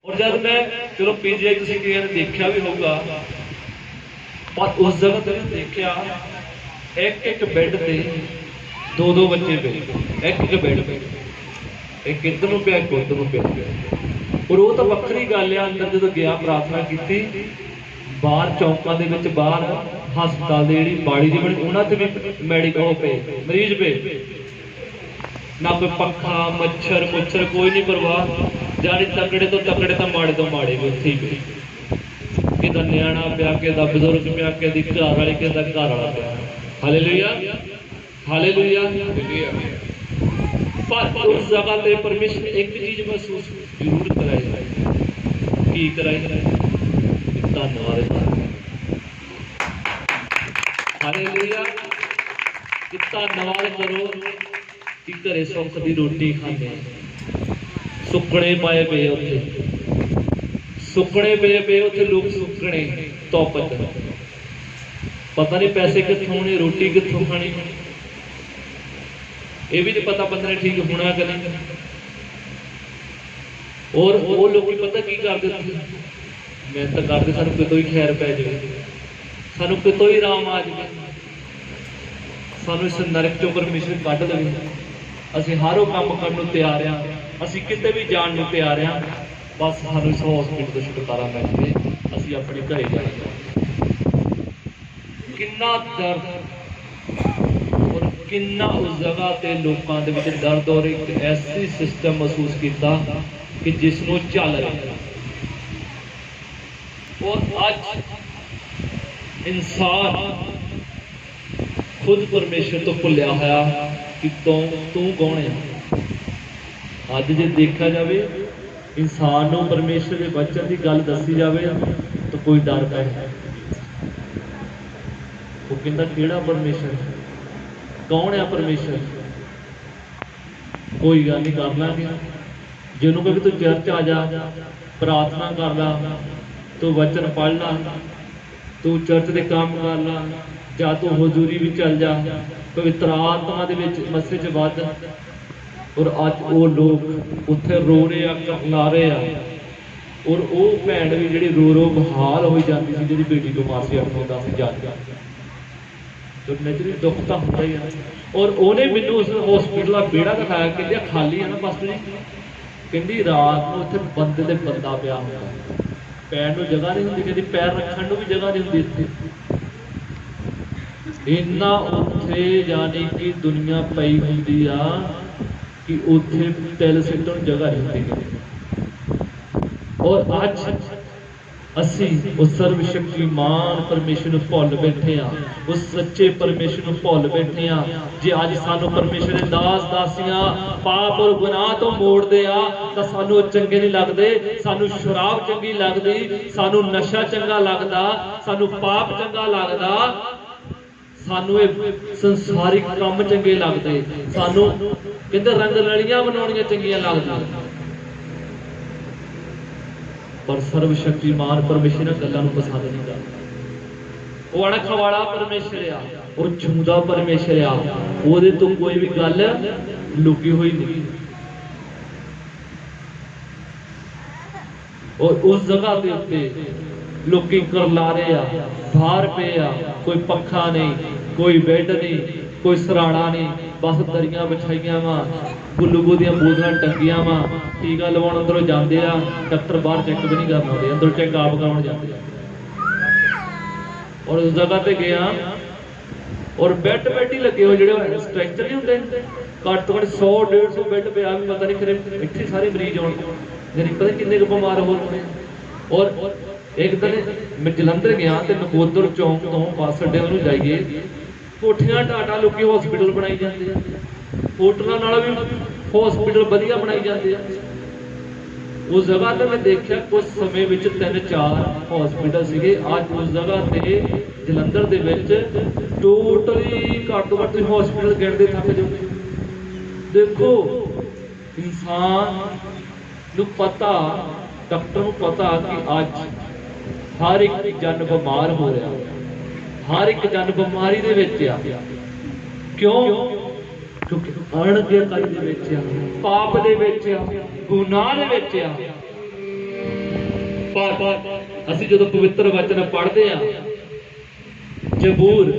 और जब मैं चलो पीजीआई तुसीं कई ने देखा भी होगा, पर उस जगह ते देखा एक एक बैड ते दो दो बच्चे पे, एक एक बैड पे, एक इधर नूं पिया, एक उधर नूं पिया। और वो तो वक्री गल आ, अंदर जो गया प्रार्थना की, बाहर चौकों के विच बाहर हस्पताल की जी बाड़ी जी बनी उन्होंने भी मैडिकल पे मरीज पे, ना कोई पखा मच्छर मुच्छर कोई नहीं परवाह, जानी तकड़े तो माड़े तो माड़े भी उत्थे ही पे, कि न्याणा पिया के बजुर्ग पिया के घर वाली के घर वाला पिया। Hallelujah hallelujah. पर उस जगह पे परमेश्वर एक चीज महसूस जरूर कराई, की कराई, धन्यवाद। हालेलुया, कि धन्यवाद करो कि घरे सुख की रोटी खाने, सुकने पाए पे उत्थे, सुकने पे उत्थे लोग सुकने तोपत, पता नहीं पैसे कित्थों आने, रोटी कित्थों खानी, ये भी नहीं पता बंदे ने ठीक होना कि नहीं। और वो लोग पता की करते थे, मेहनत करते सानू कितों ही खैर पै जाए, सानू कितों ही आराम आ जाए, सानू इस नरक चों परमेश्वर कढ लवे, असीं हर काम करन नूं तैयार हाँ, असीं किते भी जाण नूं तैयार हाँ, बस सानू इस हॉस्पिटल तो छुटकारा मिल जाए, असीं अपने घरे जाइए। किन्ना दर्द और किन्ना उस जगह ते लोकां दे विच दर्द और एक ऐसी सिस्टम महसूस किया कि जिसनों चल रहा। और अज इंसान खुद परमेश्वर तो भुलिया होया कि तू कौन है। अज जे देखा जाए इंसान को परमेश्वर के वचन की गल दसी जाए तो कोई डरता है, वो कहता केड़ा परमेश्वर, कौन है परमेश्वर, कोई गल नहीं कर लांगे। जिन्हों कभी तू चर्च आ जा, प्रार्थना कर ला, तू वचन पढ़ ला, तू चर्च के काम कर ला, जा तू हजूरी भी चल जा, पवित्र आत्मा दे विच मसे च वध। और अज वो लोग उत्थे रो रहे आ, करला रहे आ, और वो भैन भी जी रो रो बहाल हो जाती सी, जी बेटी बीमार से 8-10 जाती, तो नेचुरली दुख तो होता ही है। और उन्हें मैनू उस हॉस्पिटल का बेड़ा दिखाया, कहते खाली है ना बस जी, कहती रात को उत्थे बंदे दे बंदा पिया होता, पैर को जगह नहीं होंगी, कहती पैर रखने भी जगह नहीं होंगी इत्थे, इन्ना उत्थे जानी कि दुनिया पई होंदी आ कि उत्थे तिल सिੱਟਣ जगह नहीं होंदी। और अज असी उस सर्वशक्तिमान परमेश्वर को भुल बैठे हाँ, उस सच्चे परमेश्वर को भुल बैठे हाँ। जे अज सानू परमेश्वर के दास दासियां पाप और गुनाह तो मोड़ते आ तो सानू चंगे नहीं लगते, सानू शराब चंगी लगती, सानू नशा चंगा लगता, सानू पाप चंगा लगता, सानू संसारिक काम चंगे लगते, सानू कहते रंग रलियां बनाउणियां चंगियां लगदियां। पर सर्वशक्तिमान परमेश्वर गल्लां नूं पसंद नहीं करदा। वो अणख वाला परमेश्वर आ, और जिंदा परमेश्वर आ, ओहदे तो कोई भी गल लुकी हुई नहीं। और उस जगह के उत्ते लोकी करला रहे आ, बाहर पे आ, कोई पखा नहीं, कोई बैड नहीं, कोई सराणा नहीं, बस दरियां बिछाइयां वा, गुलूगू दी बोतलां टंगियां वा, टीका लवाउण अंदरों जाते आ, डॉक्टर बाहर चेक भी नहीं करना आते, अंदरों चेक आप कराउण जाते आ। और उस जगह पे गया और बैड ही लगे हो, जो स्ट्रैचर नहीं होंगे, घट तो घट 100-150 बैड पे आ भी पता नहीं खरे इतने सारे मरीज आने, यानी पता किन्ने बीमार हो रहे। और एक दिन मैं जलंधर गया तो नकोदर चौंक तो बस अड्डे वालों जाइए, कोठियां टाटा लोग हॉस्पिटल बनाई जाते हैं, होटलों नाल भी हॉस्पिटल वधिया बनाई जाते हैं। उस जगह पर मैं देखा कुछ समय 3-4 हॉस्पिटल सीगे, अज उस जगह से जलंधर दे विच टोटली घट तो घट हॉस्पिटल गिणदे थक जाओगे। देखो इंसान नूं पता, डॉक्टर नूं पता कि अज हर एक जन बीमार हो रहा, हर एक जन बीमारी दे विच आ, क्यों? क्योंकि अणगिनती दे विच आ, पाप दे विच आ, गुनाह दे विच आ। पर ਅਸੀਂ ਜਦੋਂ ਪਵਿੱਤਰ ਵਚਨ ਪੜ੍ਹਦੇ ਆ ਜ਼ਬੂਰ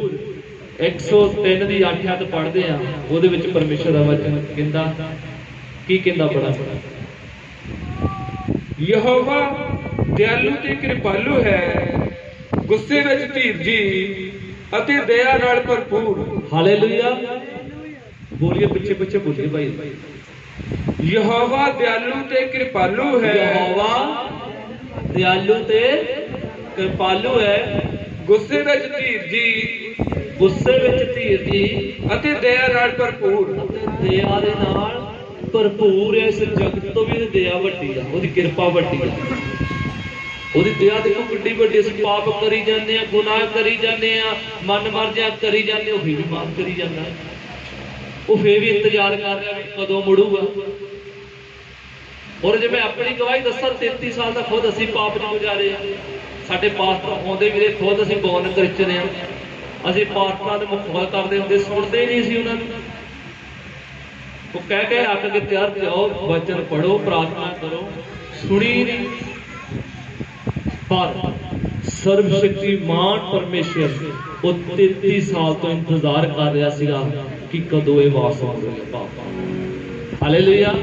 103 ਦੀ 8 ਆਇਤ ਪੜ੍ਹਦੇ ਆ ਉਹਦੇ ਵਿੱਚ ਪਰਮੇਸ਼ਰ ਦਾ ਵਚਨ ਕਹਿੰਦਾ ਕੀ ਕਹਿੰਦਾ ਬੜਾ ਯਹੋਵਾ ਦਿਆਲੂ ਤੇ ਕਿਰਪਾਲੂ ਹੈ, ਗੁੱਸੇ ਵਿੱਚ ਧੀਰਜੀ ਅਤੇ ਦਇਆ ਨਾਲ ਭਰਪੂਰ। ਹਾਲੇਲੂਇਆ ਬੋਲੀਏ ਪਿੱਛੇ ਪਿੱਛੇ ਬੋਲੀਏ ਭਾਈ। ਯਹੋਵਾ ਦਿਆਲੂ ਤੇ ਕਿਰਪਾਲੂ ਹੈ, ਯਹੋਵਾ ਦਿਆਲੂ ਤੇ ਕਿਰਪਾਲੂ ਹੈ, ਗੁੱਸੇ ਵਿੱਚ ਧੀਰਜੀ ਗੁੱਸੇ ਵਿੱਚ ਧੀਰਜੀ ਅਤੇ ਦਇਆ ਨਾਲ ਭਰਪੂਰ। ਅਤੇ ਦਇਆ ਦੇ ਨਾਲ ਭਰਪੂਰ ਹੈ। ਇਸ ਜਗਤ ਤੋਂ ਵੀ ਉਹਦੀ ਦਇਆ ਵੱਡੀ ਆ, ਉਹਦੀ ਕਿਰਪਾ ਵੱਡੀ ਆ, ਉਹਦੀ ਦਇਆ ਦੇਖੋ ਕਿੰਨੀ ਵੱਡੀ। ਅਸੀਂ ਪਾਪ ਕਰੀ ਜਾਂਦੇ ਆ, ਗੁਨਾਹ ਕਰੀ ਜਾਂਦੇ ਆ, ਮਨ ਮਰਜ਼ੀਆਂ ਕਰੀ ਜਾਂਦੇ, ਉਹ ਵੀ ਮਾਫ ਕਰੀ ਜਾਂਦਾ, ਉਹ ਫੇਰ ਵੀ ਇੰਤਜ਼ਾਰ ਕਰ ਰਿਹਾ ਵੀ ਕਦੋਂ ਮੁੜੂਗਾ। ਔਰ ਜੇ ਮੈਂ ਆਪਣੀ ਗਵਾਹੀ ਦੱਸਾਂ 33 ਸਾਲ ਦਾ ਖੁਦ ਅਸੀਂ ਪਾਪ ਚ ਗੁਜ਼ਾਰੇ ਆ। ਸਾਡੇ ਪਾਸਟਰ ਆਉਂਦੇ ਵੀਰੇ ਖੁਦ ਅਸੀਂ ਬੋਰਨ ਕ੍ਰਿਸਚਨ ਆ, ਅਸੀਂ ਪਾਸਟਰਾਂ ਦੇ ਮੁਖਬਲ ਕਰਦੇ ਹੁੰਦੇ, ਸੁਣਦੇ ਹੀ ਨਹੀਂ ਸੀ ਉਹਨਾਂ ਨੂੰ। ਉਹ ਕਹਿ ਕੇ ਅੱਕ ਕੇ ਤਿਆਰ ਜਾਓ, ਵਚਨ ਪੜੋ, ਪ੍ਰਾਰਥਨਾ ਕਰੋ, ਸੁਣੀ ਨਹੀਂ। ਪਰ ਸਰਵਸ਼ਕਤੀਮਾਨ ਪਰਮੇਸ਼ਰ ਉਹ 33 ਸਾਲ ਤੋਂ ਇੰਤਜ਼ਾਰ ਕਰ ਰਿਹਾ ਸੀਗਾ ਕਿ ਕਦੋਂ ਇਹ ਵਾਪਸ ਆਉਣਗੇ। ਹਾਲੇਲੂਇਆ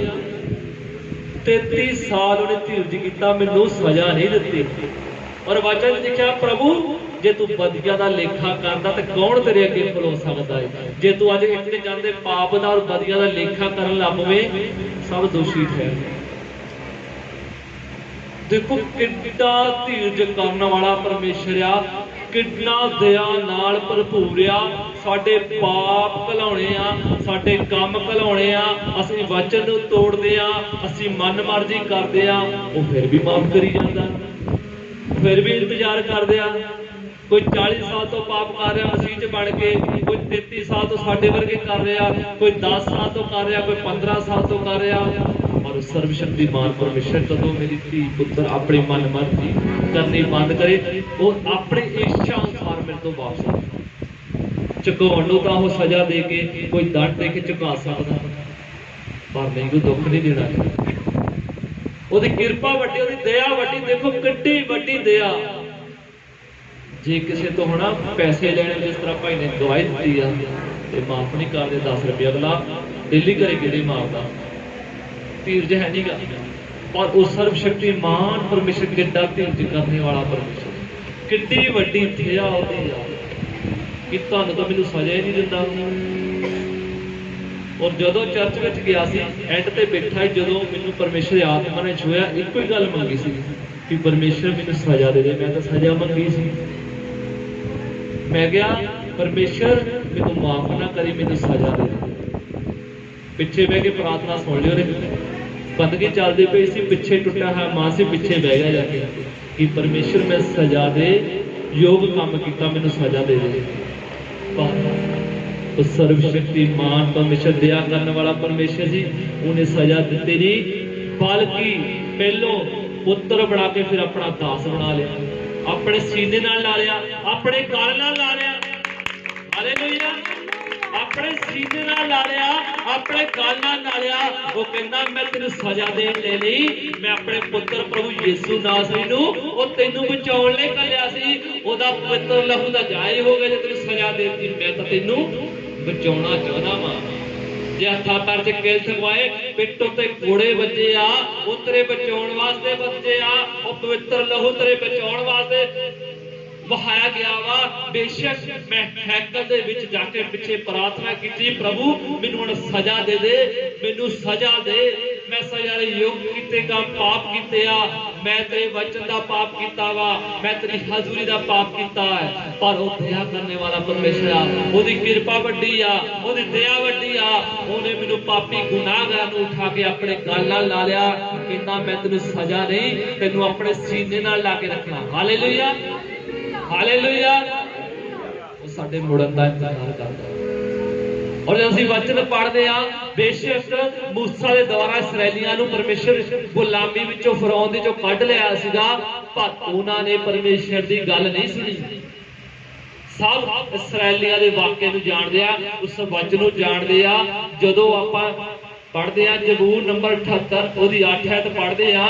33 ਸਾਲ ਉਹਨੇ ਧੀਰਜ ਕੀਤਾ, ਮੈਨੂੰ ਸਜ਼ਾ ਨਹੀਂ ਦਿੱਤੀ। ਔਰ ਵਚਨ ਲਿਖਿਆ ਪ੍ਰਭੂ ਜੇ ਤੂੰ ਬਦੀਆਂ ਦਾ ਲੇਖਾ ਕਰਦਾ ਤੇ ਕੌਣ ਤੇਰੇ ਅੱਗੇ ਖਲੋ ਸਕਦਾ ਹੈ। ਜੇ ਤੂੰ ਅੱਜ ਇੱਕ ਜਾਂਦੇ ਪਾਪ ਦਾ ਔਰ ਬਦੀਆਂ ਦਾ ਲੇਖਾ ਕਰਨ ਲੱਗ ਪਵੇਂ, ਸਭ ਦੋਸ਼ੀ ਠਹਿਰ। ਦੇਖੋ ਕਿੰਨਾ ਧੀਰਜ ਕਰਨ ਵਾਲਾ ਪਰਮੇਸ਼ਰ ਆ, ਕਿੰਨਾ ਦਇਆ ਨਾਲ ਭਰਪੂਰ ਆ। ਸਾਡੇ ਪਾਪ ਘਲਾਉਣੇ ਆ, ਸਾਡੇ ਕੰਮ ਘਲਾਉਣੇ ਆ, ਅਸੀਂ ਵਚਨ ਨੂੰ ਤੋੜਦੇ ਆ, ਅਸੀਂ ਮਨ ਮਰਜ਼ੀ ਕਰਦੇ ਆ, ਉਹ ਫਿਰ ਵੀ ਮਾਫ ਕਰੀ ਜਾਂਦਾ, ਫਿਰ ਵੀ ਇੰਤਜ਼ਾਰ ਕਰਦੇ ਆ। ਕੋਈ 40 ਸਾਲ ਤੋਂ ਪਾਪ ਕਰ ਰਿਹਾ ਮਸੀਹ ਚ ਬਣ ਕੇ, ਕੋਈ 33 ਸਾਲ ਤੋਂ ਸਾਡੇ ਵਰਗੇ ਕਰ ਰਿਹਾ, ਕੋਈ 10 ਸਾਲ ਤੋਂ ਕਰ ਰਿਹਾ, ਕੋਈ 15 ਸਾਲ ਤੋਂ ਕਰ ਰਿਹਾ। ਪਰ ਸਰਵਸ਼ਕਤੀਮਾਨ ਪਰਮੇਸ਼ਰ ਕਦੋਂ ਮੇਰੀ ਧੀ ਪੁੱਤਰ ਆਪਣੀ ਮਨ ਮਰਜ਼ੀ ਕਰਨੀ ਬੰਦ ਕਰੇ, ਉਹ ਆਪਣੀ ਇੱਛਾ ਅਨੁਸਾਰ ਮੇਰੇ ਤੋਂ ਵਾਪਸ ਆ। ਝੁਕਾਉਣ ਨੂੰ ਤਾਂ ਉਹ ਸਜ਼ਾ ਦੇ ਕੇ ਕੋਈ ਦੰਡ ਦੇ ਕੇ ਝੁਕਾ ਸਕਦਾ, ਪਰ ਮੈਨੂੰ ਦੁੱਖ ਨਹੀਂ ਦੇਣਾ। ਉਹਦੀ ਕਿਰਪਾ ਵੱਡੀ, ਉਹਦੀ ਦਇਆ ਵੱਡੀ। ਦੇਖੋ ਕਿੱਡੀ ਵੱਡੀ ਦਇਆ। ਜੇ ਕਿਸੇ ਤੋਂ ਹਨਾ ਪੈਸੇ ਲੈਣੇ, ਜਿਸ ਤਰ੍ਹਾਂ ਭਾਈ ਨੇ ਗਵਾਹੀ ਦਿੱਤੀ ਆ, ਤੇ ਮਾਫ ਨਹੀਂ ਕਰਦੇ 10 ਰੁਪਏ, ਅਗਲਾ ਡੇਲੀ ਘਰੇ ਕਿਹੜੇ ਮਾਰਦਾ, ਧੀਰਜ ਹੈ ਨੀਗਾ। ਪਰ ਉਹ ਸਰਵਸ਼ਕਤੀਮਾਨ ਪਰਮੇਸ਼ਰ ਕਿੱਡਾ ਧੀਰਜ ਕਰਨੇ ਵਾਲਾ ਪਰਮੇਸ਼ਰ, ਕਿੱਡੀ ਵੱਡੀ ਦਇਆ ਉਹਦੀ ਆ ਕਿ ਤੁਹਾਨੂੰ ਤਾਂ ਮੈਨੂੰ ਸਜ਼ਾ ਹੀ ਨਹੀਂ ਦਿੰਦਾ। ਔਰ ਜਦੋਂ ਚਰਚ ਵਿੱਚ ਗਿਆ ਸੀ, ਐਂਡ ਤੇ ਬੈਠਾ ਜਦੋਂ ਮੈਨੂੰ ਪਰਮੇਸ਼ਰ ਆਤਮਾ ਨੇ ਛੂਹਿਆ, ਇੱਕੋ ਹੀ ਗੱਲ ਮੰਗੀ ਸੀ ਕਿ ਪਰਮੇਸ਼ਰ ਮੈਨੂੰ ਸਜ਼ਾ ਦੇ ਦੇ। ਮੈਂ ਤਾਂ ਸਜ਼ਾ ਮੰਗੀ ਸੀ। ਮੈਂ ਕਿਹਾ ਪਰਮੇਸ਼ਰ ਮੈਨੂੰ ਮਾਫ ਨਾ ਕਰੀ, ਮੈਨੂੰ ਸਜ਼ਾ ਦੇ ਦੇ। ਪਿੱਛੇ ਬਹਿ ਕੇ ਪ੍ਰਾਰਥਨਾ ਸੁਣ ਲਿਓ। ਬੰਦਗੀ ਚੱਲਦੀ ਪਈ ਸੀ, ਪਿੱਛੇ ਟੁੱਟਾ ਹੋਇਆ ਮਾਂ ਸੀ, ਪਿੱਛੇ ਬਹਿ ਗਿਆ ਜਾ ਕੇ ਕਿ ਪਰਮੇਸ਼ਰ ਮੈਂ ਸਜ਼ਾ ਦੇ ਯੋਗ ਕੰਮ ਕੀਤਾ, ਮੈਨੂੰ ਸਜ਼ਾ ਦੇ ਦੇ। ਉਹ ਸਰਵਸ਼ਕਤੀਮਾਨ ਪਰਮੇਸ਼ਰ, ਦਇਆ ਕਰਨ ਵਾਲਾ ਪਰਮੇਸ਼ਰ ਜੀ, ਉਹਨੇ ਸਜ਼ਾ ਦਿੱਤੀ ਨਹੀਂ, ਬਲਕਿ ਪਹਿਲੋਂ ਪੁੱਤਰ ਬਣਾ ਕੇ ਫਿਰ ਆਪਣਾ ਦਾਸ ਬਣਾ ਲਿਆ, ਆਪਣੇ ਸੀਨੇ ਨਾਲ ਲਾ ਲਿਆ, ਆਪਣੇ ਗਲ ਨਾਲ ਲਾ ਲਿਆ। ਹਾਲੇਲੂਇਆ ਆਪਣੇ ਸੀਨੇ ਨਾਲ ਲਾ ਲਿਆ, ਆਪਣੇ ਗਲ ਨਾਲ ਲਾ ਲਿਆ। ਉਹ ਕਹਿੰਦਾ ਮੈਂ ਤੈਨੂੰ ਸਜ਼ਾ ਦੇਣ ਲਈ ਨਹੀਂ, ਮੈਂ ਆਪਣੇ ਪੁੱਤਰ ਪ੍ਰਭੂ ਯਿਸੂ ਨਾਸਰੀ ਨੂੰ ਉਹ ਤੈਨੂੰ ਬਚਾਉਣ ਲਈ ਘੱਲਿਆ ਸੀ। ਉਹਦਾ ਪਵਿੱਤਰ ਲਹੂ ਦਾ ਜਾਇ ਹੋ ਗਿਆ ਜੇ ਤੈਨੂੰ ਸਜ਼ਾ ਦੇ ਦਿੱਤੀ। ਮੈਂ ਤਾਂ ਤੈਨੂੰ ਬਚਾਉਣਾ ਚਾਹੁੰਦਾ ਵਾਂ। ਜੇ ਹੱਥਾਂ ਪੈਰ ਚ ਕਿਲ ਠਗਵਾਏ, ਪਿੱਠ ਉੱਤੇ ਘੋੜੇ ਵੱਜੇ ਆ, ਉਹ ਤੇਰੇ ਬਚਾਉਣ ਵਾਸਤੇ ਵੱਜੇ ਆ। ਉਹ ਪਵਿੱਤਰ ਲਹੂ ਤੇਰੇ ਬਚਾਉਣ ਵਾਸਤੇ ਵਹਾਇਆ ਗਿਆ ਵਾ। ਬੇਸ਼ੱਕ ਮੈਂ ਹੈਕਲ ਦੇ ਵਿੱਚ ਜਾ ਕੇ ਪਿੱਛੇ ਪ੍ਰਾਰਥਨਾ ਕੀਤੀ, ਪ੍ਰਭੂ ਮੈਨੂੰ ਹੁਣ ਸਜ਼ਾ ਦੇ ਦੇ, ਮੈਨੂੰ ਸਜ਼ਾ ਦੇ। ਮੈਂ ਸਜ਼ਾ ਦੇ ਯੋਗ ਕੀਤੇ ਕੰਮ ਪਾਪ ਕੀਤੇ ਆ, ਮੈਂ ਤੇਰੇ ਵਚਨ ਦਾ ਪਾਪ ਕੀਤਾ ਵਾ, ਮੈਂ ਤੇਰੀ ਹਜ਼ੂਰੀ ਦਾ ਪਾਪ ਕੀਤਾ ਹੈ। ਪਰ ਉਹ ਦਇਆ ਕਰਨੇ ਵਾਲਾ ਪਰਮੇਸ਼ਰ ਆ, ਉਹਦੀ ਕਿਰਪਾ ਵੱਡੀ ਆ, ਉਹਦੀ ਦਇਆ ਵੱਡੀ ਆ। ਉਹਨੇ ਮੈਨੂੰ ਪਾਪੀ ਗੁਨਾਹਗਾਰਾਂ ਨੂੰ ਉਠਾ ਕੇ ਆਪਣੇ ਗਲ ਨਾਲ ਲਾ ਲਿਆ। ਕਹਿੰਦਾ ਮੈਂ ਤੈਨੂੰ ਸਜ਼ਾ ਨਹੀਂ, ਤੈਨੂੰ ਆਪਣੇ ਸੀਨੇ ਨਾਲ ਲਾ ਕੇ ਰੱਖਣਾ। Hallelujah hallelujah. ਉਹ ਸਾਡੇ ਮੁੜਨ ਦਾ ਇੰਤਜ਼ਾਰ ਕਰਦਾ। ਔਰ ਜਦੋਂ ਅਸੀਂ ਵਚਨ ਪੜ੍ਹਦੇ ਆ, ਬੇਸ਼ੱਕ ਮੂਸਾ ਦੇ ਦੁਆਰਾ ਇਸਰਾਏਲੀਆਂ ਨੂੰ ਪਰਮੇਸ਼ਰ ਗੁਲਾਮੀ ਵਿੱਚੋਂ, ਫਰੌਨ ਦੇ ਚੋਂ ਕੱਢ ਲਿਆ ਸੀਗਾ, ਪਰ ਉਹਨਾਂ ਨੇ ਪਰਮੇਸ਼ਰ ਦੀ ਗੱਲ ਨਹੀਂ ਸੁਣੀ। ਸਭ ਇਸਰਾਏਲੀਆਂ ਦੇ ਵਾਕਿਏ ਨੂੰ ਜਾਣਦੇ ਆ, ਉਸ ਵਚਨ ਨੂੰ ਜਾਣਦੇ ਆ। ਜਦੋਂ ਆਪਾਂ ਪੜ੍ਹਦੇ ਆ ਜ਼ਬੂਰ ਨੰਬਰ 78 ਉਹਦੀ 8 ਆਇਤ ਪੜ੍ਹਦੇ ਆ,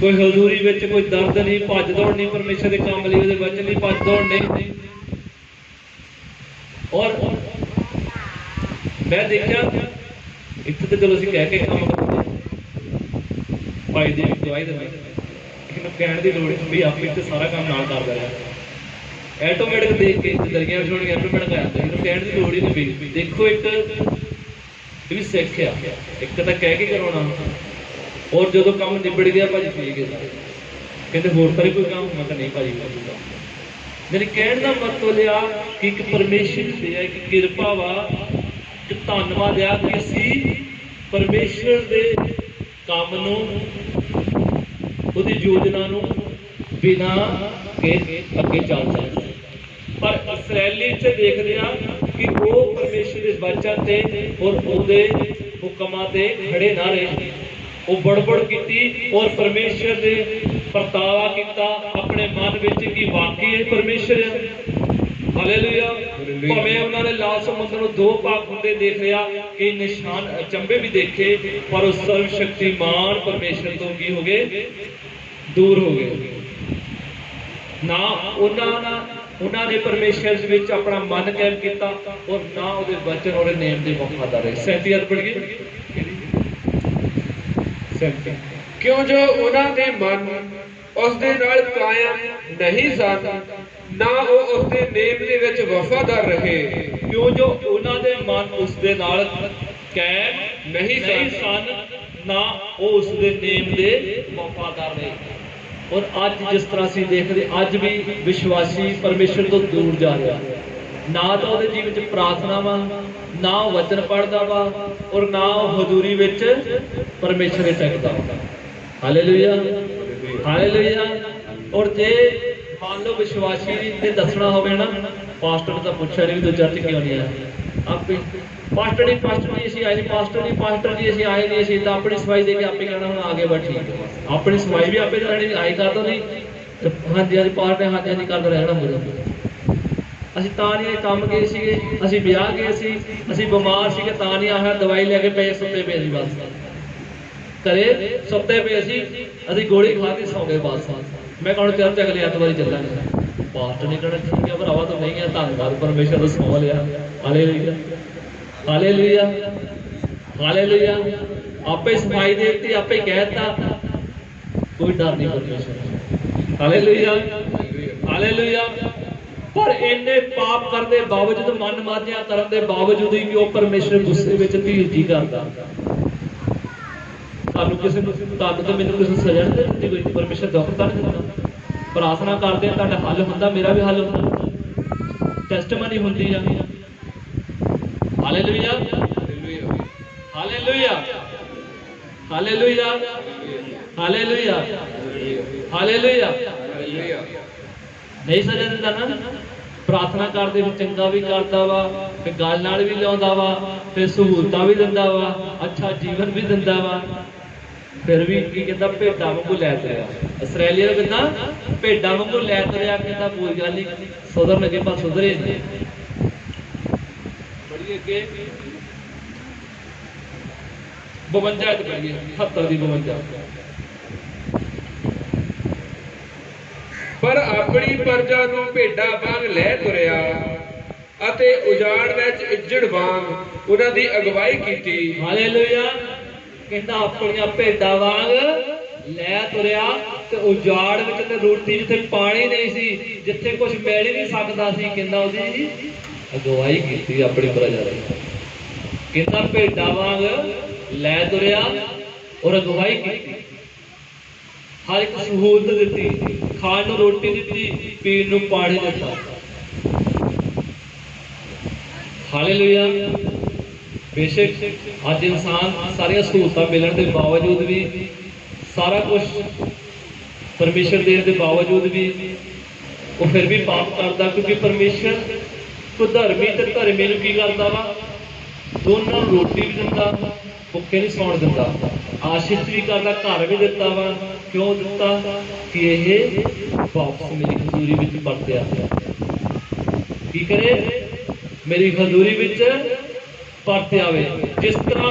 कोई हजूरी विच कोई दर्द नहीं, भज दौड़ नहीं, परमेश्वर के काम लिए वचन नहीं, भज दौड़ नहीं। और मैं देखा इत्थे तो चलो असीं कह के काम करते भाई दी गवाही दे लेकिन कहण दी लोड़ भी आप इत्थे सारा काम नाल करदा रहा ऐटोमैटिक देख के दरिया छोड़ के ऐटोमैटिक आ जाता है, कहण दी लोड़ ही नहीं। देखो एक भी सिख आ, एक तो कह के करवाना और जो काम निबड़ गया भाजी ठीक है कहते होर तो कोई काम मैं नहीं भाजी मेरे कहने का मतलब आ कि एक परमेश्वर की एक किरपा वा कि धन्नवाद आ कि असी परमेश्वर के काम नूं उहदी योजना नूं बिना के अगे चल सकते। पर इसराइली च देखते हैं कि वो परमेश्वर के वचन ते और उहदे हुक्मां ते खड़े ना रहे, वो बड़बड़ की और परमेश्वर ने परतावा किया अपने मन विच कि वाकई ये परमेश्वर है। हालेलुया। भावें उन्होंने लाल समुद्र में दो भाग होंदे देख लिया कि निशान अचंभे भी देखे, पर उस सर्वशक्तिमान परमेश्वर तो की हो गए दूर हो गए ना। उन्होंने परमेश्वर विच अपना मन कायम किया और ना उहदे वचन और नेम दे वफादार रहे। 37 अध पढ़ गए क्यों जो उन्होंने मन उसदे नाल कायम नहीं सन, ना वो उसदे नेम दे विच वफादार रहे। क्यों जो उन्होंने मन उसदे नाल कायम नहीं सन, ना वो उसदे नेम दे वफादार रहे। और अज जिस तरह असीं देखते अज भी विश्वासी परमेश्वर तो दूर जा रहा, ना तो उहदे जीवन च प्रार्थना वा, ना वचन पढ़दा वा और ना हजूरी विच परमेश्वर दे टकदा वा। Hallelujah hallelujah. और जे मान लो विश्वासी ने दसना होवे ना, पास्टर ने तो पूछा नहीं तो चर्च क्यों नहीं आया, आपे पास्टर नहीं असीं आए नहीं, पास्टर जी असीं आए नहीं, असीं तां अपनी सफाई दे के आपे कहना हुण आगे बढ़ ठीक है, अपनी सफाई भी आपे करनी आई कर दो नहीं तो हाँ जी हाँ पार्ट हाँ जी करदा रहना हो जाता। ਅਸੀਂ ਤਾਂ ਨਹੀਂ ਕੰਮ ਗਏ ਸੀਗੇ, ਅਸੀਂ ਵਿਆਹ ਗਏ ਸੀ, ਅਸੀਂ ਬਿਮਾਰ ਸੀਗੇ ਤਾਂ ਨਹੀਂ ਆਇਆ, ਦਵਾਈ ਲੈ ਕੇ ਪਏ ਸੁੱਤੇ ਪਏ ਸੀ ਬਸ ਘਰੇ ਸੁੱਤੇ ਪਏ ਸੀ, ਅਸੀਂ ਗੋਲੀ ਖਾ ਕੇ ਸੌਂ ਗਏ ਬਸ। ਮੈਂ ਕਹਣ ਚਰਚ ਅਗਲੇ ਐਤਵਾਰ ਚੱਲਾਂਗੇ। ਪਾਸਟਰ ਨੇ ਕਹਿਣਾ ਠੀਕ ਹੈ ਭਰਾਵਾ ਤੂੰ ਨਹੀਂ ਹੈ, ਧੰਨਵਾਦ ਪਰਮੇਸ਼ਰ ਦਾ ਸੌਂ ਲਿਆ। Hallelujah hallelujah hallelujah. ਆਪੇ ਸਫਾਈ ਦੇ ਦਿੱਤੀ, ਆਪੇ ਕਹਿਤਾ, ਕੋਈ ਡਰ ਨਹੀਂ ਪਰਮੇਸ਼ਰ। Hallelujah hallelujah. पर इन्ने पाप करने बावजूद मन मारिया करने बावजूद ही कि परमेश्वर गुस्से में धीरजी करता। सजा नहीं देती कोई, परमेश्वर दुख तो नहीं देता। प्रार्थना करते हैं हल होंदा, मेरा भी हल होंदा, टेस्टमनी होंदी है। Hallelujah hallelujah hallelujah hallelujah hallelujah. नहीं सजा दिंदा ना, प्रार्थना करते चंगा भी करता वा, फिर गल नाल भी लियाउंदा वा, फिर सहूलतां भी दिंदा वा, अच्छा जीवन भी दिंदा वा, फिर भी की कहता भेड्डां वांगू लै तुरिया। इसराइलियां कहंदा भेड्डां वांगू लै तुरिया, कहंदा कोई गल नहीं सुधरन लगे पर सुधरे नहीं। बड़ी अगे 52 पढ़िए 78 दी 52। पर अपनी प्रजा नूं भेड्डां वांग लै तुरिया अते उजाड़ विच इज्जड़ वांग उन्हां दी अगवाई कीती। हालेलुया। कहंदा अपनी भेड्डां वांग लै तुरिया ते उजाड़ विच ते रोटी जिथे पानी नहीं सी, जिथे कुछ मिल ही नहीं सकदा सी, कहंदा ओदी अगवाई कीती अपनी प्रजा दी। कहंदा भेड्डां वांग लै तुरिया और अगवाई कीती, हर एक सहूलत दी, खाण नूं रोटी दी, पीण नूं पानी दिता। हालेलुया। बेशक अज इंसान सारिया सहूलतां मिलण दे बावजूद भी, सारा कुछ परमेश्वर देण दे बावजूद भी वो फिर भी पाप करता, क्योंकि परमेश्वर को धर्मी ते धर्मी नूं की करदा वा, दोनों रोटी भी दिंदा, भुखे नहीं सौण दिंदा, आशीष भी करता, घर भी दिता वा। क्यों दिता? कि यह वापस मेरी हजूरी विच परतिया की करे, मेरी हजूरी विच परत आवे। जिस तरह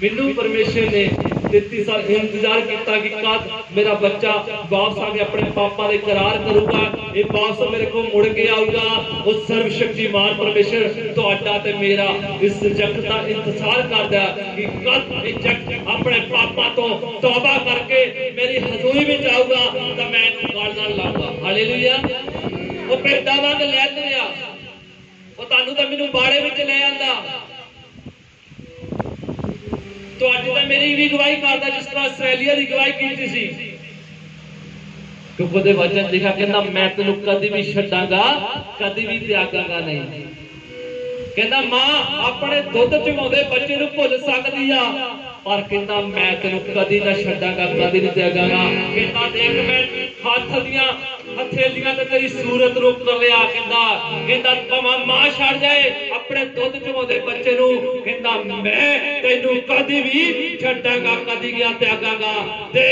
मैनू परमेश्वर ने 33 साल इंतजार किया कि कद मेरा बच्चा वापस आके अपने पापा दे करार करूगा, ये वापस मेरे को मुड़ के आऊगा। उस सर्वशक्तिमान परमेश्वर तुहाडा ते मेरा इस जगत का इंतजार करदा कि कद ये जगत अपने पापा तो तौबा करके मेरी हजूरी में आऊगा तो मैं इहनूं गल नाल लाऊंगा। हालेलुया। वो भेड्डां वांग लै तुरिया, वो तुहानूं तां मैनूं बाड़े विच ले आंदा, ਤੁਹਾਡੀ ਤਾਂ ਮੇਰੀ ਵੀ ਗਵਾਹੀ ਕਰਦਾ जिस तरह ਆਸਟ੍ਰੇਲੀਆ ਦੀ ਗਵਾਹੀ ਕੀਤੀ ਸੀ। ਕਿਉਂਕਿ ਉਹਦੇ ਵਚਨ ਲਿਖਿਆ ਕਹਿੰਦਾ ਮੈਂ ਤੈਨੂੰ ਕਦੀ ਵੀ ਛੱਡਾਂਗਾ, ਕਦੀ ਵੀ ਤਿਆਗਾਂਗਾ ਨਹੀਂ। ਕਹਿੰਦਾ ਮਾਂ ਆਪਣੇ ਦੁੱਧ ਚੁੰਘਾਉਂਦੇ ਬੱਚੇ ਨੂੰ ਭੁੱਲ ਸਕਦੀ ਆ, ਪਰ ਕਹਿੰਦਾ ਮੈਂ ਤੈਨੂੰ ਕਦੀ ਨਾ ਛੱਡਾਂਗਾ, ਕਦੀ ਨਹੀਂ ਤਿਆਗਾਂਗਾ। ਕਹਿੰਦਾ ਦੇਖ ਮੈਂ ਹੱਥ ਦੀਆਂ ਹਥੇਲੀਆਂ ਤੇ ਤੇਰੀ ਸੂਰਤ ਰੂਪ ਕਰ ਲਿਆ। ਕਹਿੰਦਾ ਭਾਵੇਂ ਮਾਂ ਛੱਡ ਜਾਏ ਆਪਣੇ ਦੁੱਧ ਚੁੰਘਾਉਂਦੇ ਬੱਚੇ ਨੂੰ, ਕਹਿੰਦਾ ਮੈਂ ਤੈਨੂੰ ਕਦੀ ਵੀ ਛੱਡਾਂਗਾ, ਕਦੀ ਗਿਆ ਤਿਆਗਾਂਗਾ। ਤੇ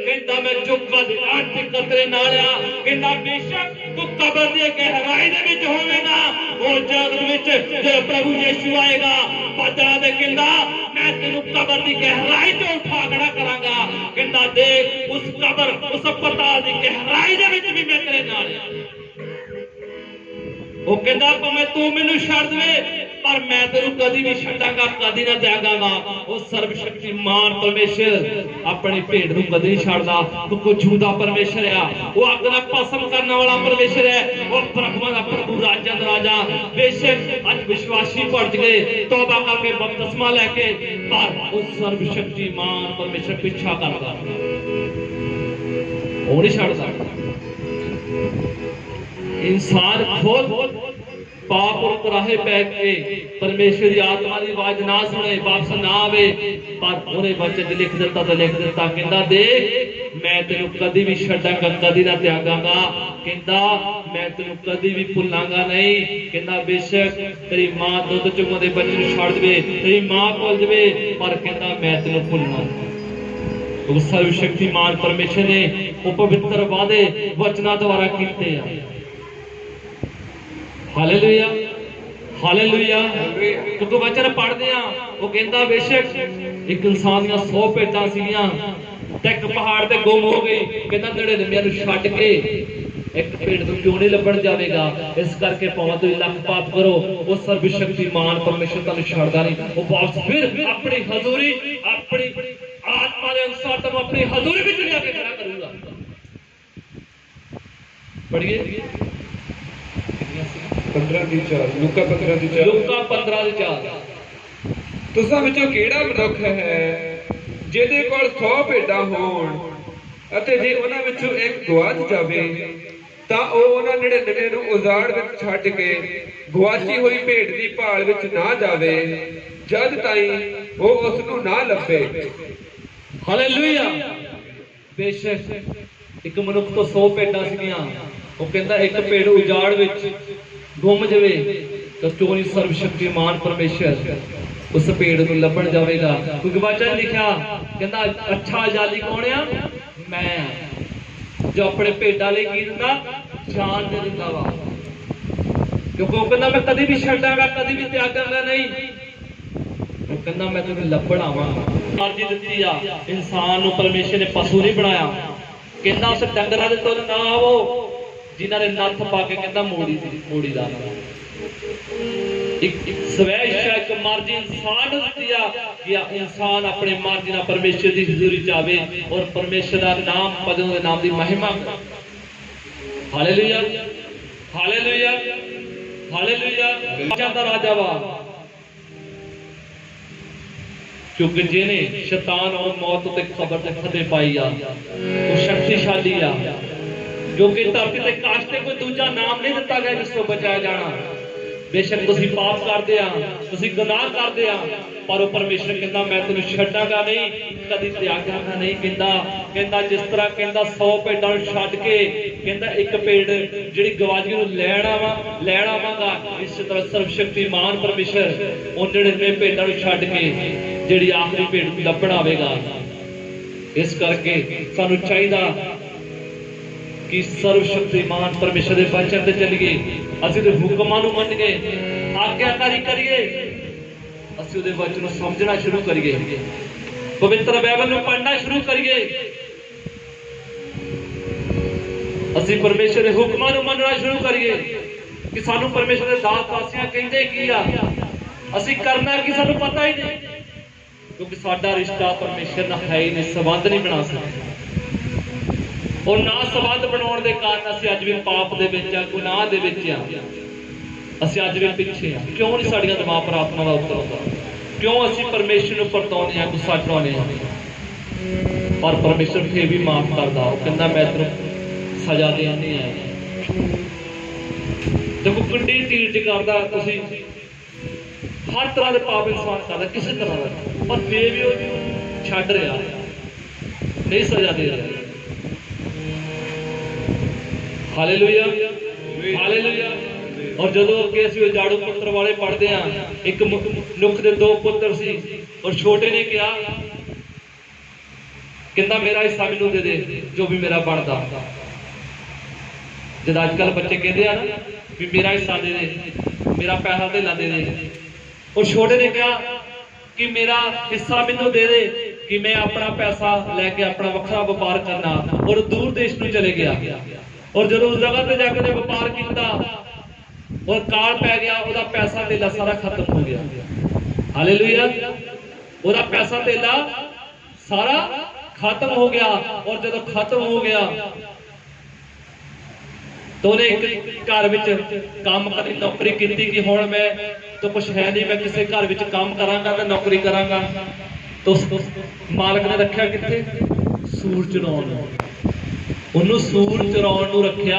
ਕਹਿੰਦਾ ਮੈਂ ਚੁੱਕਾ ਦੇ ਅੱਠ ਕਤਰੇ ਨਾਲ ਆ। ਕਹਿੰਦਾ ਬੇਸ਼ੱਕ ਤੂੰ ਕਬਰ ਦੀ ਗਹਿਰਾਈ ਦੇ ਵਿੱਚ ਹੋਵੇਗਾ, ਉਹ ਜਗਤ ਵਿੱਚ ਜਦੋਂ ਪ੍ਰਭੂ ਯਿਸੂ ਆਏਗਾ ਬਾਦਲਾਂ ਦੇ, ਕਹਿੰਦਾ मैं तेनू कबर की गहराई से उठा खड़ा करांगा। कहंदा देख उस कबर उस पताल की गहराई दे विच भी मैं तेरे नाल वो कहंदा भावें तू मैनू छड्ड दे पर मैं तेनू कदी भी छड्डांगा, कदी ना त्यागांगा। वो सर्वशक्तिमान परमेश्वर अपनी भेड़ नू कदी नहीं छड्डदा, क्योंकि जिंदा परमेश्वर है, वो अग नाल भस्म करने वाला परमेश्वर है, वो प्रभुआं दा प्रभु राजा दा राजा। बेशक अज विश्वासी भटक गए तौबा करके बपतिस्मा लेके, पर वो सर्वशक्तिमान परमेश्वर पीछा करदा, वो नहीं छड्डदा। इंसान खुद पाप और कुराहे पै के परमेश्वर की आत्मा की आवाज ना सुने, वापस ना आवे, पर उन्हें वचन लिख दिता तो लिख दिता। कहंदा देख मैं तेनू कदी भी छड्डांगा, कदी ना त्यागांगा। कहंदा मैं तेनू कदी भी भुलांगा नहीं। कहंदा बेशक तेरी मां दुध चुंगदे बच्चे नू छड्ड दे, तेरी मां भुल जावे, पर कहंदा मैं तेनू भुलना नहीं। उस सर्वशक्तिमान परमेश्वर ने वो पवित्र वादे वचना द्वारा कीते आ। Hallelujah hallelujah. क्योंकि वचन पढ़ते हैं वो कहता बेशक एक इंसान दी 100 भेडां सीगियां ते एक पहाड़ ते गुम हो गई, कहता 99 नूं छड्ड के एक भेड़ नूं क्यों नहीं लभण जावेगा। इस करके भावें तुसीं लख पाप करो, वो सर्वशक्तिमान परमेश्वर तुहानूं छड्डदा नहीं। वो वापस फिर अपनी हजूरी अपनी आत्मा दे अनुसार तुहानूं अपनी हजूरी विच लिया के खड़ा करूंगा। पढ़िए 15:4 लूका 15:4 लूका 15:4। तुसां विचों किहड़ा मनुख है ਜਿਹਦੇ ਕੋਲ 100 ਭੇਡਾਂ ਹੋਣ ਅਤੇ ਜੇ ਉਹਨਾਂ ਵਿੱਚੋਂ ਇੱਕ ਗਵਾਚ ਜਾਵੇ ਤਾਂ ਉਹ ਉਹਨਾਂ 99 ਨੂੰ ਉਜਾੜ ਵਿੱਚ ਛੱਡ ਕੇ ਗਵਾਚੀ ਹੋਈ ਭੇਡ ਦੀ ਭਾਲ ਵਿੱਚ ਨਾ ਜਾਵੇ ਜਦ ਤਾਈਂ ਉਹ ਉਸ ਨੂੰ ਨਾ ਲੱਭੇ। ਹਾਲੇਲੂਇਆ। ਬੇਸ਼ੱਕ ਇੱਕ ਮਨੁੱਖ ਤੋਂ 100 ਭੇਡਾਂ ਸੀਗੀਆਂ, ਉਹ ਕਹਿੰਦਾ ਇੱਕ ਭੇਡ ਉਜਾੜ ਵਿੱਚ गुम जावे तो क्यों नहीं सर्वशक्तिमान परमेश्वर उस भेड़ को लभण जाएगा। क्योंकि वचन लिखा कहता अच्छा जाली कौन आ, मैं जो अपने भेडा ले की दिंदा जान दे दिंदा वा। क्योंकि वो कहता मैं कदी भी छड्डांगा, कदी भी त्यागांगा नहीं। वो कहता मैं तुहानूं लभण आवांगा। मर्जी दित्ती आ इंसान नूं परमेश्वर ने पशु नहीं बनाया। कहता उस डंगरां दे तुल ना आवो जिन्होंने नथ पा के कहता मोड़ी दा एक स्वै इच्छा एक मर्जी इंसान दी कि इंसान अपने मर्जी नाल परमेश्वर की हजूरी च आवे और परमेश्वर का नाम पदों के नाम की महिमा करे। Hallelujah hallelujah hallelujah. राजा दा राजा वा, क्योंकि जिन्हें शैतान और मौत ते खबर ते फतेह पाई आ वो शक्तिशाली आ, जो कि धरती ते काशते कोई दूजा नाम नहीं दिता गया जिस तो बचाया जाना। बेशक तुसीं पाप करदे आ, तुसीं गुनाह करदे आ, पर वो परमेश्वर कहंदा मैं तैनूं छड्डांगा नहीं, कदी त्यागांगा नहीं। कहंदा जिस तरह कहंदा 100 भेडां नूं छड्ड के कहंदा एक भेड़ जिहड़ी गवाची नूं लैण आवांगा, इस तरह सर्वशक्तिमान परमेश्वर उह 99 भेडां नूं छड्ड के जिहड़ी आखिरी भेड़ नूं लभण आवेगा। इस करके सानूं चाहीदा कि सर्वशक्तिमान परमेश्वर के वचन ते चलिए, असीं दे हुक्मां नूं मन्नीए, आग्याकारी करिए, असीं उहदे वचन नूं समझना शुरू करिए। ਪਵਿੱਤਰ ਬਾਈਬਲ ਨੂੰ ਪੜ੍ਹਨਾ ਸ਼ੁਰੂ ਕਰੀਏ। ਅਸੀਂ ਪਰਮੇਸ਼ਰ ਦੇ ਹੁਕਮਾਂ ਨੂੰ ਮੰਨਣਾ ਸ਼ੁਰੂ ਕਰੀਏ ਕਿ ਸਾਨੂੰ ਪਰਮੇਸ਼ਰ ਦੇ ਦਾਸ ਪਾਸਿਆਂ ਕਹਿੰਦੇ ਕੀ ਆ, ਅਸੀਂ ਕਰਨਾ ਕੀ ਸਾਨੂੰ ਪਤਾ ਹੀ ਨਹੀਂ, ਕਿਉਂਕਿ ਸਾਡਾ ਰਿਸ਼ਤਾ ਪਰਮੇਸ਼ਰ ਨਾਲ ਹੈ ਹੀ ਨਹੀਂ, ਸੰਬੰਧ ਨਹੀਂ ਬਣਾ ਸਕਦੇ। ਔਰ ਨਾ ਸੰਬੰਧ ਬਣਾਉਣ ਦੇ ਕਾਰਨ ਅਸੀਂ ਅੱਜ ਵੀ ਪਾਪ ਦੇ ਵਿੱਚ ਆ, ਗੁਨਾਹ ਦੇ ਵਿੱਚ ਆ, ਅਸੀਂ ਅੱਜ ਵੀ ਪਿੱਛੇ ਆ। ਕਿਉਂ ਨਹੀਂ ਸਾਡੀਆਂ ਦੁਆ ਪ੍ਰਾਰਥਨਾ ਦਾ ਉੱਤਰ ਆਉਂਦਾ? ਕਿਉਂ ਅਸੀਂ ਪਰਮੇਸ਼ਰ ਨੂੰ ਪਰਤਾਉਂਦੇ ਆ, ਗੁੱਸਾ ਚੜਾਉਂਦੇ ਆ? ਪਰ ਪਰਮੇਸ਼ਰ ਫੇਰ ਵੀ ਮਾਫ ਕਰਦਾ। ਉਹ ਕਹਿੰਦਾ ਮੈਂ ਤੈਨੂੰ ਸਜ਼ਾ ਦੇਣ ਨਹੀਂ ਆਇਆ। ਦੇਖੋ ਕਿੰਨੀ ਧੀਰਜ ਕਰਦਾ। ਤੁਸੀਂ ਹਰ ਤਰ੍ਹਾਂ ਦੇ ਪਾਪ ਇਨਸਾਨ ਕਰਦਾ, ਕਿਸੇ ਤਰ੍ਹਾਂ ਦਾ, ਪਰ ਫੇਰ ਵੀ ਉਹ ਛੱਡ ਰਿਹਾ, ਨਹੀਂ ਸਜ਼ਾ ਦੇ ਰਿਹਾ। Hallelujah, hallelujah. ਔਰ ਜਦੋਂ ਅੱਗੇ ਅਸੀਂ ਉਜਾੜੂ ਪੁੱਤਰ ਵਾਲੇ ਪੜ੍ਹਦੇ ਹਾਂ, ਇੱਕ ਨੁੱਖ ਦੇ 2 ਪੁੱਤਰ ਸੀ, ਔਰ ਛੋਟੇ ਨੇ ਕਿਹਾ, ਕਹਿੰਦਾ ਮੇਰਾ ਹਿੱਸਾ ਮੈਨੂੰ ਦੇ ਦੇ ਜੋ ਵੀ ਮੇਰਾ ਬਣਦਾ। ਜਦ ਅੱਜ ਕੱਲ੍ਹ ਬੱਚੇ ਕਹਿੰਦੇ ਆ ਨਾ ਵੀ ਮੇਰਾ ਹਿੱਸਾ ਦੇ ਦੇ, ਮੇਰਾ ਪੈਸਾ ਧੇਲਾ ਦੇ ਦੇ, ਔਰ ਛੋਟੇ ਨੇ ਕਿਹਾ ਕਿ ਮੇਰਾ ਹਿੱਸਾ ਮੈਨੂੰ ਦੇ ਦੇ ਕਿ ਮੈਂ ਆਪਣਾ ਪੈਸਾ ਲੈ ਕੇ ਆਪਣਾ ਵੱਖਰਾ ਵਪਾਰ ਕਰਨਾ। ਔਰ ਦੂਰ ਦੇਸ਼ ਨੂੰ ਚਲੇ ਗਿਆ। ਔਰ ਜਦੋਂ ਉਸ ਜਗ੍ਹਾ ਤੇ ਜਾ ਕੇ ਵਪਾਰ ਕੀਤਾ ਔਰ ਕਾਲ ਪੈ ਗਿਆ, ਉਹਦਾ ਪੈਸਾ ਧੇਲਾ ਸਾਰਾ ਖਤਮ ਹੋ ਗਿਆ। ਹਾਲੇਲੂਇਆ। ਉਹਦਾ ਪੈਸਾ ਧੇਲਾ ਸਾਰਾ ਖਤਮ ਹੋ ਗਿਆ। ਔਰ ਜਦੋਂ ਖਤਮ ਹੋ ਗਿਆ ਤਾਂ ਉਹਨੇ ਇੱਕ ਘਰ ਵਿੱਚ ਕੰਮ ਕਰਨੀ, ਨੌਕਰੀ ਕੀਤੀ ਕਿ ਹੁਣ ਮੈਂ ਤਾਂ ਕੁਛ ਹੈ ਨਹੀਂ, ਮੈਂ ਕਿਸੇ ਘਰ ਵਿੱਚ ਕੰਮ ਕਰਾਂਗਾ ਤੇ ਨੌਕਰੀ ਕਰਾਂਗਾ। ਤਾਂ ਮਾਲਕ ਨੇ ਰੱਖਿਆ ਕਿੱਥੇ? ਸੂਰ ਚਰਾਉਣ ਨੂੰ। ਉਹਨੂੰ ਸੂਰ ਚਰਾਉਣ ਨੂੰ ਰੱਖਿਆ।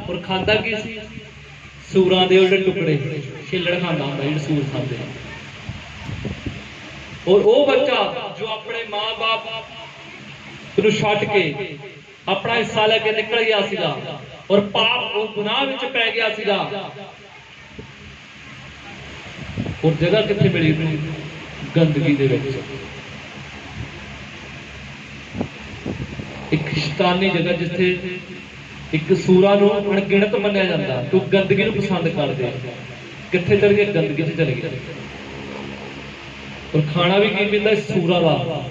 ਔਰ ਖਾਂਦਾ ਕੀ ਸੀ? ਸੂਰਾਂ ਦੇ ਉਹਦੇ ਟੁਕੜੇ, ਛਿੱਲੜ ਖਾਂਦਾ ਹੁੰਦਾ ਜਿਹੜੇ ਸੂਰ ਖਾਂਦੇ। ਔਰ ਉਹ ਬੱਚਾ ਜੋ ਆਪਣੇ ਮਾਂ-ਬਾਪ ਨੂੰ ਛੱਡ ਕੇ ਆਪਣਾ ਹਿੱਸਾ ਲੈ ਕੇ ਨਿਕਲ ਗਿਆ ਸੀਗਾ ਔਰ ਪਾਪ ਔਰ ਗੁਨਾਹ ਵਿੱਚ ਪੈ ਗਿਆ ਸੀਗਾ। ਔਰ ਜਗ੍ਹਾ ਕਿੱਥੇ ਮਿਲੀ? ਗੰਦਗੀ ਦੇ ਵਿੱਚ, ਇੱਕ ਸ਼ੈਤਾਨੀ ਜਗ੍ਹਾ ਜਿੱਥੇ ਇੱਕ ਸੂਰਾਂ ਨੂੰ ਅਣਗਿਣਤ ਮੰਨਿਆ ਜਾਂਦਾ, ਤੂੰ ਗੰਦਗੀ ਨੂੰ ਪਸੰਦ ਕਰਦੇ। ਕਿੱਥੇ ਚਲ ਗਏ? ਗੰਦਗੀ 'ਚ ਚਲੇ ਗਏ। ਔਰ ਖਾਣਾ ਵੀ ਕੀ ਮਿਲਦਾ? ਸੂਰਾਂ ਦਾ,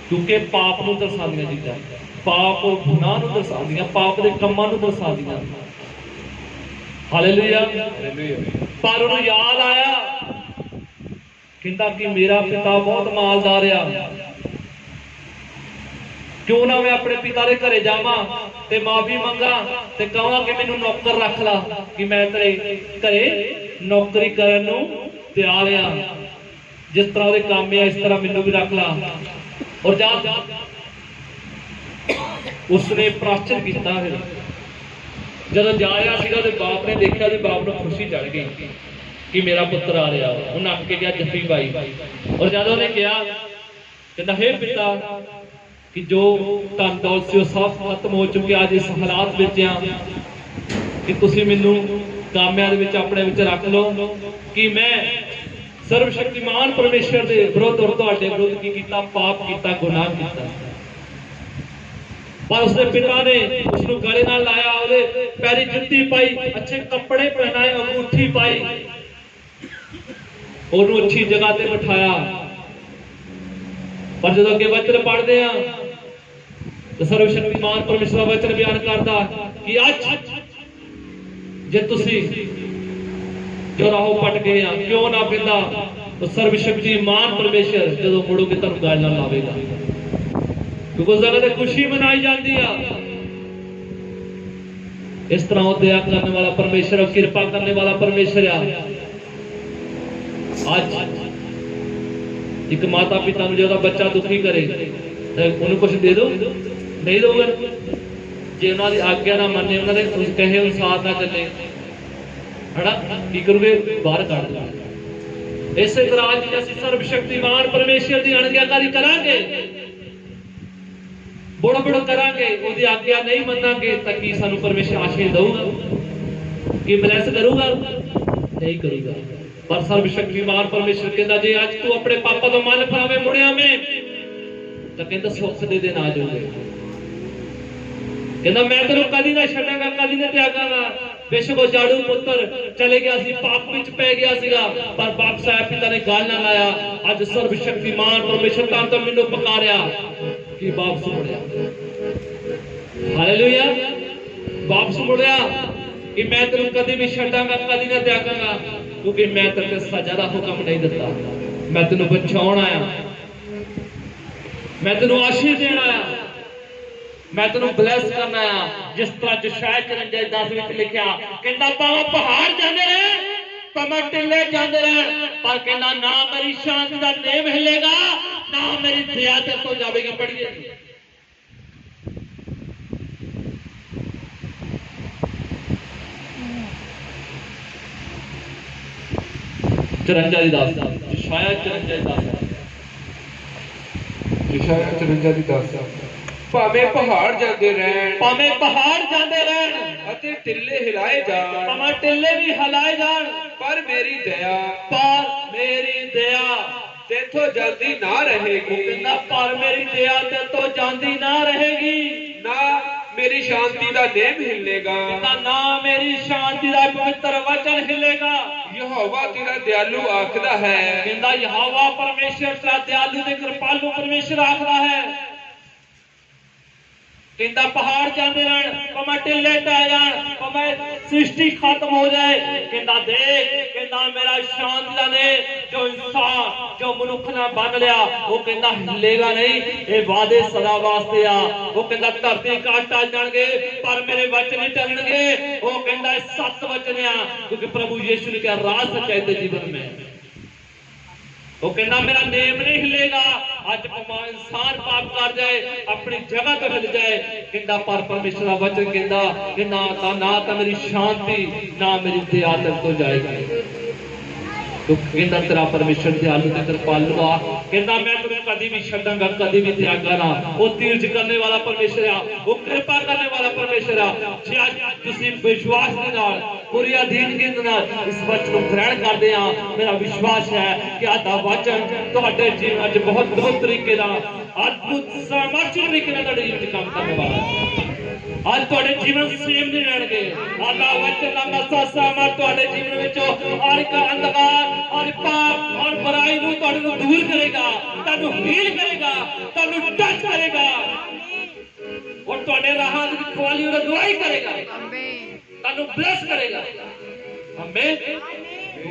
ਕਿਉਂਕਿ ਪਾਪ ਨੂੰ ਦਰਸਾਉਂਦੀਆਂ ਚੀਜ਼ਾਂ, ਪਾਪ ਔਰ ਗੁਨਾਹ ਨੂੰ ਦਰਸਾਉਂਦੀਆਂ, ਪਾਪ ਦੇ ਕੰਮਾਂ ਨੂੰ ਦਰਸਾਉਂਦੀਆਂ। ਹਾਲੇਲੂਇਆ। ਪਰ ਉਹਨੂੰ ਯਾਦ ਆਇਆ, ਕਹਿੰਦਾ ਕਿ ਮੇਰਾ ਪਿਤਾ ਬਹੁਤ ਮਾਲਦਾਰ ਆ, ਕਿਉਂ ਨਾ ਮੈਂ ਆਪਣੇ ਪਿਤਾ ਦੇ ਘਰੇ ਜਾਵਾਂ ਤੇ ਮਾਫੀ ਮੰਗਾ ਤੇ ਕਹਾਂ ਕਿ ਮੈਨੂੰ ਨੌਕਰ ਰੱਖ ਲਾ, ਕਿ ਮੈਂ ਤੇਰੇ ਘਰੇ ਨੌਕਰੀ ਕਰਨ ਨੂੰ ਤਿਆਰ ਆ। ਜਿਸ ਤਰ੍ਹਾਂ ਉਹਦੇ ਕੰਮ ਆ ਇਸ ਤਰ੍ਹਾਂ ਮੈਨੂੰ ਵੀ ਰੱਖ ਲਾ। ਔਰ ਜਦ ਉਸਨੇ ਪ੍ਰਾਸ਼ਚਿਤ ਕੀਤਾ, ਫਿਰ ਜਦੋਂ ਜਾ ਰਿਹਾ ਸੀਗਾ ਤੇ ਬਾਪ ਨੇ ਦੇਖਿਆ ਤੇ ਬਾਪ ਨੂੰ ਖੁਸ਼ੀ ਚੜ ਗਈ ਕਿ ਮੇਰਾ ਪੁੱਤਰ ਆ ਰਿਹਾ। ਉਹ ਨੱਕ ਕੇ ਗਿਆ ਜੱਫੀ ਪਾਈ। ਔਰ ਜਦੋਂ ਉਹਨੇ ਕਿਹਾ, ਕਹਿੰਦਾ ਹੇ ਪਿਤਾ ਕਿ ਜੋ ਧਨ ਦੌਲਤ ਸੀ ਉਹ ਸਭ ਖਤਮ ਹੋ ਚੁੱਕਿਆ, ਅੱਜ ਇਸ ਹਾਲਾਤ ਵਿੱਚ ਆ ਕਿ ਤੁਸੀਂ ਮੈਨੂੰ ਕਾਮਿਆਂ ਦੇ ਵਿੱਚ ਆਪਣੇ ਵਿੱਚ ਰੱਖ ਲਓ ਕਿ ਮੈਂ ਸਰਵ ਸ਼ਕਤੀਮਾਨ ਪਰਮੇਸ਼ਰ ਦੇ ਵਿਰੁੱਧ ਔਰ ਤੁਹਾਡੇ ਵਿਰੁੱਧ ਕੀ ਕੀਤਾ? ਪਾਪ ਕੀਤਾ, ਗੁਨਾਹ ਕੀਤਾ। ਪਰ ਉਸਦੇ ਪਿਤਾ ਨੇ ਉਸਨੂੰ ਗਲੇ ਨਾਲ ਲਾਇਆ, ਉਹਦੇ ਪੈਰੀ ਜੁੱਤੀ ਪਾਈ, ਅੱਛੇ ਕੱਪੜੇ ਪਹਿਨਾਏ, ਅੰਗੂਠੀ ਪਾਈ, ਉਹਨੂੰ ਅੱਛੀ ਜਗ੍ਹਾ ਤੇ ਬਿਠਾਇਆ। ਪਰ ਜਦੋਂ ਅੱਗੇ ਵਚਨ ਪੜ੍ਹਦੇ ਆ ਤਾਂ ਸਰਵ ਸ਼ਕਤੀਮਾਨ ਪਰਮੇਸ਼ਰ ਦਾ ਵਚਨ ਬਿਆਨ ਕਰਦਾ ਕਿ ਅੱਜ ਜੇ ਤੁਸੀਂ ਜੋ ਰਾਹੋਂ ਪਟ ਗਏ ਆ, ਕਿਉਂ ਨਾ ਕਹਿੰਦਾ ਤਾਂ ਸਰਵ ਸ਼ਕਤੀਮਾਨ ਪਰਮੇਸ਼ਰ ਜਦੋਂ ਮੁੜੋਗੇ ਤੁਹਾਨੂੰ ਗੱਲ ਨਾਲ ਲਾਵੇਗਾ, ਕਿਉਂਕਿ ਉਸ ਜਗ੍ਹਾ ਤੇ ਖੁਸ਼ੀ ਮਨਾਈ ਜਾਂਦੀ ਆ। ਇਸ ਤਰ੍ਹਾਂ ਉਹ ਦਇਆ ਕਰਨ ਵਾਲਾ ਪਰਮੇਸ਼ਰ, ਕਿਰਪਾ ਕਰਨ ਵਾਲਾ ਪਰਮੇਸ਼ਰ ਆ। ਅੱਜ ਇੱਕ ਮਾਤਾ ਪਿਤਾ ਨੂੰ ਜੇ ਉਹਦਾ ਬੱਚਾ ਦੁਖੀ ਕਰੇ ਤਾਂ ਉਹਨੂੰ ਕੁਝ ਦੇ ਦੋ? ਨਹੀਂ ਦੋਗੇ। ਜੇ ਉਹਨਾਂ ਦੀ ਆਗਿਆ ਨਾ ਮੰਨੇ, ਉਹਨਾਂ ਦੇ ਕਹੇ ਅਨੁਸਾਰ ਨਾ ਚੱਲੇ, ਹਨਾ, ਕੀ ਕਰੋਗੇ? ਬਾਹਰ ਕੱਢ ਦਿਓ। ਇਸੇ ਤਰ੍ਹਾਂ ਜੇ ਅਸੀਂ ਸਰਵ ਸ਼ਕਤੀਮਾਨ ਪਰਮੇਸ਼ਰ ਦੀ ਅਣਗਿਆਕਾਰੀ ਕਰਾਂਗੇ, ਬੁੜ ਕਰਾਂਗੇ, ਉਹਦੀ ਆਗਿਆ ਨਹੀਂ ਮੰਨਾਂਗੇ ਤਾਂ ਕੀ ਸਾਨੂੰ ਪਰਮੇਸ਼ਰ ਆਸ਼ੀਰਵਾਦ ਦਊਗਾ? ਕੀ ਬਲੈਸ ਕਰੂਗਾ? ਨਹੀਂ ਕਰੂਗਾ। ਪਰ ਸਰਵ ਸ਼ਕਤੀਮਾਨ ਪਰਮੇਸ਼ਰ ਕਹਿੰਦਾ ਜੇ ਅੱਜ ਤੂੰ ਆਪਣੇ ਪਾਪਾ ਤੋਂ ਮਨ ਫਰਾਵੇਂ ਮੁੜਿਆ ਮੈਂ ਤਾਂ ਕਹਿੰਦਾ ਸੁੱਖ ਦੇ ਦਿਨ ਆ ਜਾਊਗੇ। ਕਹਿੰਦਾ ਮੈਂ ਤੈਨੂੰ ਕਦੀ ਨਾ ਛੱਡਾਂਗਾ, ਕਦੀ ਨਾ ਤਿਆਗਾਂਗਾ। बेशक वो जाड़ू पुत्र चले गया सी, पाप विच पै गया सीगा, पर बाप साहब पिता ने गल ना लाया। अज सर्वशक्तिमान परमेश्वर तां तो मैनू पुकारिया कि वापस मुड़िया। हालेलुया, वापस मुड़िया कि मैं तेनू कदी भी छड्डांगा, कदी ना त्यागांगा, क्योंकि मैं तेरे सजा दा हुक्म नहीं दिता। मैं तेनू बचाउण आया, मैं तेनू आशीष देण आया, मैं तेनू ब्लैस करना आया। जिस तरह जशाया 54:10 विच लिखिया, कहंदा भावें पहाड़ जांदे रहे, भावें टिल्ले जांदे रहे, पर कहंदा ना मेरी शांति दा नेम हिलेगा, ना मेरी दया तेरे तो जावेगी। पढ़िए 54:10, जशाया 54:10 ਭਾਵੇਂ ਪਹਾੜ ਜਾਂਦੇ ਰਹਿਣ, ਭਾਵੇਂ ਪਹਾੜ ਜਾਂਦੇ ਰਹਿਣ ਅਤੇ ਟਿੱਲੇ ਹਿਲਾਏ ਜਾਣ, ਭਾਵੇਂ ਟਿੱਲੇ ਵੀ ਹਿਲਾਏ ਜਾਣ, ਪਰ ਮੇਰੀ ਦਇਆ ਤੇਥੋਂ ਜਾਂਦੀ ਨਾ ਰਹੇਗੀ। ਕਹਿੰਦਾ ਪਰ ਮੇਰੀ ਦਇਆ ਤੇਥੋਂ ਜਾਂਦੀ ਨਾ ਰਹੇਗੀ, ਨਾ ਮੇਰੀ ਸ਼ਾਂਤੀ ਦਾ ਨੇਮ ਹਿੱਲੇਗਾ, ਕਹਿੰਦਾ ਨਾ ਮੇਰੀ ਸ਼ਾਂਤੀ ਦਾ ਪਵਿੱਤਰ ਵਚਨ ਹਿੱਲੇਗਾ। ਯਹੋਵਾ ਤੇਰਾ ਦਿਆਲੂ ਆਖਦਾ ਹੈ, ਕਹਿੰਦਾ ਯਹੋਵਾ ਪਰਮੇਸ਼ਰ ਤੇਰਾ ਦਿਆਲੂ ਤੇ ਕਿਰਪਾਲੂ ਪਰਮੇਸ਼ਰ ਆਖਦਾ ਹੈ। कहता पहाड़ जाते रहन, भावें टिल्ले पै जान, भावें सृष्टि खत्म हो जाए, कहता देख, कहता मेरा शांति दा ने जो इंसान जो मनुख ना बन लिया, वो कहता हिलेगा नहीं, ये वादे सदा वास्ते आ। वो कहता धरती काट टल जाणगे पर मेरे वचन नहीं टलणगे। वो कहता सत वचन आ, क्योंकि प्रभु यीशु ने कहा राह सच्चाई ते जीवन में। वो कहना मेरा नेम नहीं हिलेगा। अज इंसान पाप कर जाए, अपनी जगह तो हिल जाए, कहता पर परमेश्वर का वचन कहता कि ना तो मेरी शांति ना मेरी दया तेरे तो जाएगी। तो कहता तेरा परमेश्वर दयालु ते कृपालु आ, कहता मैं तुझे कभी भी छड्डांगा, कभी भी त्यागा ना। वो तीर्थ करने वाला परमेश्वर आ, वो कृपा करने वाला परमेश्वर आ। जे अज तुसीं विश्वास दे नाल पूरी अधीनगी दे नाल इस वचन को ग्रहण करदे आ, मेरा विश्वास है कि आदा वचन तुहाडे जीवन च बहुत बहुत तरीके दा अद्भुत सामर्थ्य तरीके नाल तुहाडे जीवन च काम करने वाला है। आज तुहाडे जीवन सेम नहीं रहणगे। आदा वचन दा मसा सामर्थ तुहाडे जीवन विचों हर एक अंधकार और पाप और बुराई को तुहाडे तो दूर करेगा, तुहानू हील करेगा, तुहानू टच करेगा और तुहाडे राहां दी खुआली और दुआई करेगा, तुहानू ब्लेस करेगा। आमीन।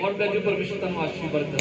गॉड ब्लेस यू, परमेश्वर तुहानू आशीर्वाद दे।